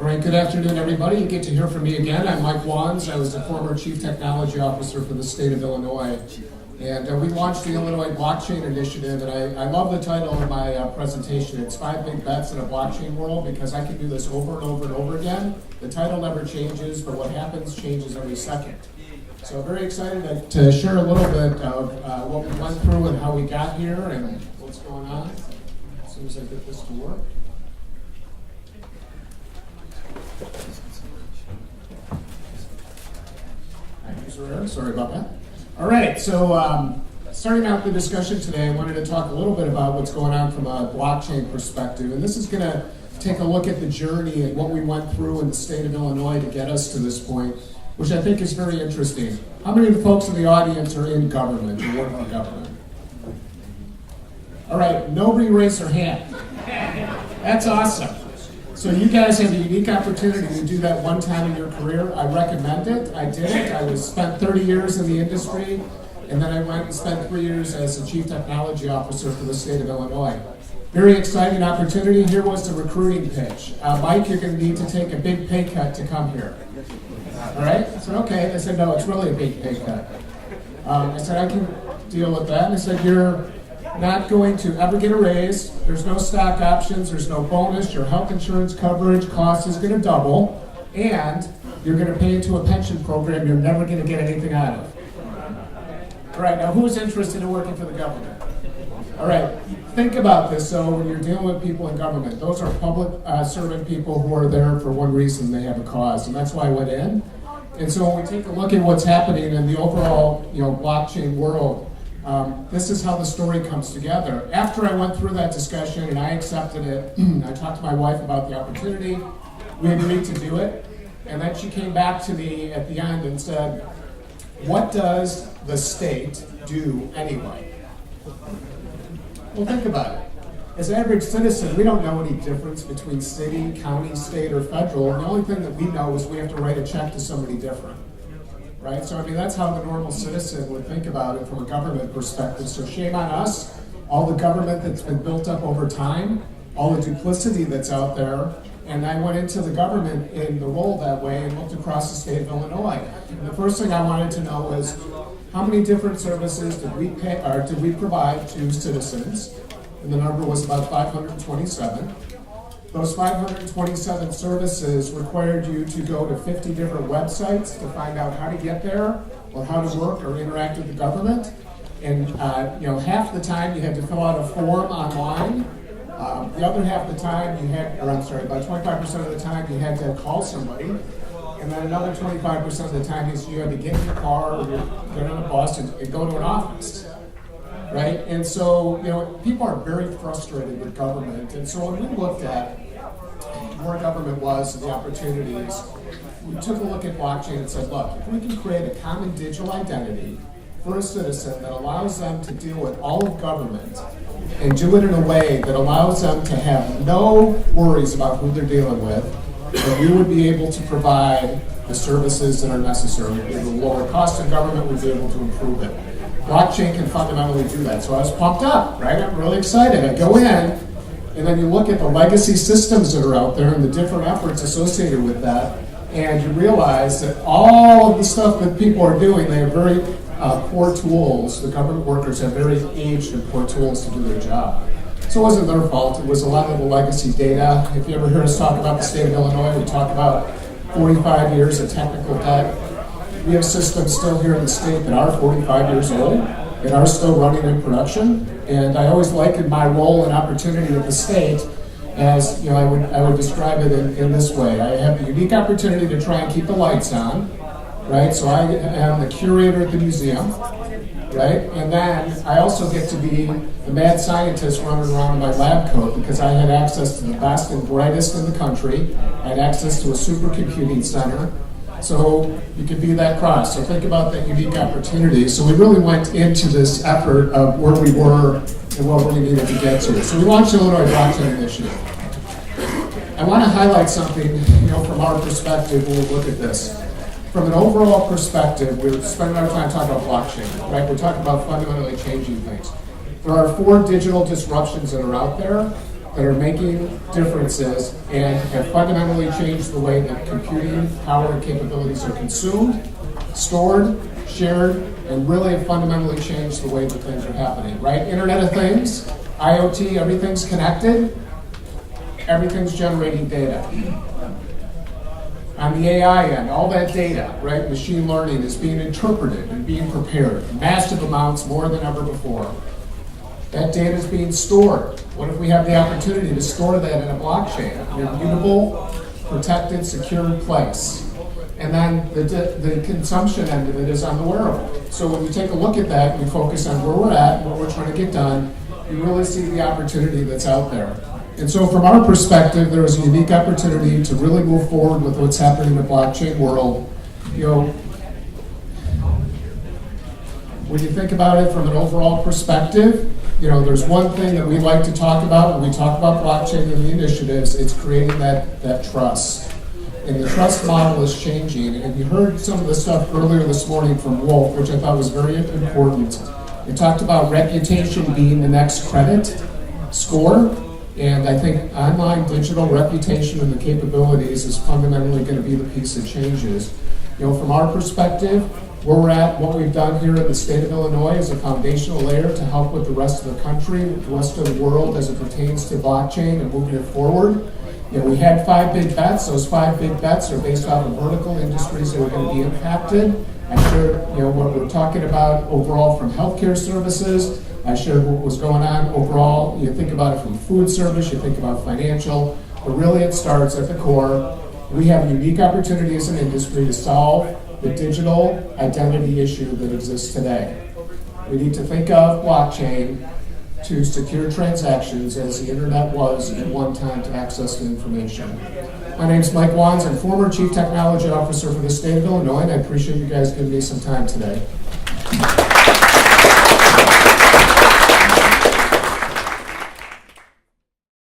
All right, good afternoon, everybody. You get to hear from me again. I'm Mike Wands. I was the former Chief Technology Officer for the state of Illinois. And we launched the Illinois Blockchain Initiative, and I love the title of my presentation. It's 5 Big Bets in a Blockchain World, because I can do this over and over and over again. The title never changes, but what happens changes every second. So I'm very excited to share a little bit of what we went through and how we got here and what's going on. As soon as I get this to work. Sorry about that. All right, so starting out the discussion today, I wanted to talk a little bit about what's going on from a blockchain perspective. And this is going to take a look at the journey and what we went through in the state of Illinois to get us to this point, which I think is very interesting. How many of the folks in the audience are in government or work for government? All right, nobody raised their hand. That's awesome. So you guys have a unique opportunity to do that one time in your career. I recommend it. I did it. I spent 30 years in the industry, and then I went and spent 3 years as the Chief Technology Officer for the state of Illinois. Very exciting opportunity. Here was the recruiting pitch. Mike, you're going to need to take a big pay cut to come here. All right? I said, okay. They said, no, it's really a big pay cut. I said, I can deal with that. And I said, you're not going to ever get a raise. There's no stock options. There's no bonus. Your health insurance coverage cost is going to double. And you're going to pay into a pension program you're never going to get anything out of. All right, now who's interested in working for the government? All right, think about this. So when you're dealing with people in government, those are public servant people who are there for one reason. They have a cause, and that's why I went in. And so when we take a look at what's happening in the overall blockchain world, this is how the story comes together. After I went through that discussion and I accepted it, I talked to my wife about the opportunity. We agreed to do it. And then she came back to me at the end and said, what does the state do anyway? Well, think about it. As an average citizen, we don't know any difference between city, county, state, or federal. The only thing that we know is we have to write a check to somebody different. Right? So, I mean, that's how the normal citizen would think about it from a government perspective. So shame on us, all the government that's been built up over time, all the duplicity that's out there. And I went into the government in the role that way and looked across the state of Illinois. And the first thing I wanted to know was, how many different services did we provide to citizens? And the number was about 527. Those 527 services required you to go to 50 different websites to find out how to get there, or how to work or interact with the government. And half the time you had to fill out a form online. The other half of the time about 25% of the time you had to call somebody. And then another 25% of the time you had to get in your car or get on a bus and go to an office. Right? And so, people are very frustrated with government. And so when we looked at where government was and the opportunities, we took a look at blockchain and said, look, if we can create a common digital identity for a citizen that allows them to deal with all of government and do it in a way that allows them to have no worries about who they're dealing with, then we would be able to provide the services that are necessary. With a lower cost of government, we'd be able to improve it. Blockchain can fundamentally do that. So I was pumped up, right? I'm really excited. I go in, and then you look at the legacy systems that are out there and the different efforts associated with that, and you realize that all of the stuff that people are doing, they have very poor tools. The government workers have very aged and poor tools to do their job. So it wasn't their fault. It was a lot of the legacy data. If you ever hear us talk about the state of Illinois, we talk about 45 years of technical debt. We have systems still here in the state that are 45 years old and are still running in production. And I always liken my role and opportunity at the state as, I would describe it in this way. I have the unique opportunity to try and keep the lights on, right? So I am the curator at the museum, right? And then I also get to be the mad scientist running around in my lab coat because I had access to the best and brightest in the country. I had access to a supercomputing center. So you could be that cross. So think about that unique opportunity. So we really went into this effort of where we were and what we needed to get to. So we launched the Illinois Blockchain Initiative. I want to highlight something, from our perspective when we look at this. From an overall perspective, we're spending our time talking about blockchain, right? We're talking about fundamentally changing things. There are 4 digital disruptions that are out there. that are making differences and have fundamentally changed the way that computing power and capabilities are consumed, stored, shared, and really have fundamentally changed the way that things are happening, right? Internet of Things, IoT, everything's connected, everything's generating data. On the AI end, all that data, right, machine learning is being interpreted and being prepared, massive amounts, more than ever before. That data is being stored. What if we have the opportunity to store that in a blockchain, in a immutable, protected, secured place? And then the consumption end of it is on the wearable. So when you take a look at that, you focus on where we're at and what we're trying to get done, you really see the opportunity that's out there. And so from our perspective, there is a unique opportunity to really move forward with what's happening in the blockchain world. You know, when you think about it from an overall perspective, you know, there's one thing that we like to talk about when we talk about blockchain and the initiatives, it's creating that trust. And the trust model is changing. And you heard some of the stuff earlier this morning from Wolf, which I thought was very important. It talked about reputation being the next credit score. And I think online digital reputation and the capabilities is fundamentally going to be the piece that changes. You know, from our perspective, where we're at, what we've done here in the state of Illinois is a foundational layer to help with the rest of the country, with the rest of the world as it pertains to blockchain and moving it forward. You know, we had 5 big bets. Those 5 big bets are based off of vertical industries that are going to be impacted. I shared, you know, what we're talking about overall from healthcare services. I shared what was going on overall. You think about it from food service, you think about financial, but really it starts at the core. We have a unique opportunity as an industry to solve the digital identity issue that exists today. We need to think of blockchain to secure transactions as the internet was at one time to access the information. My name is Mike Wands. I'm former Chief Technology Officer for the state of Illinois, and I appreciate you guys giving me some time today.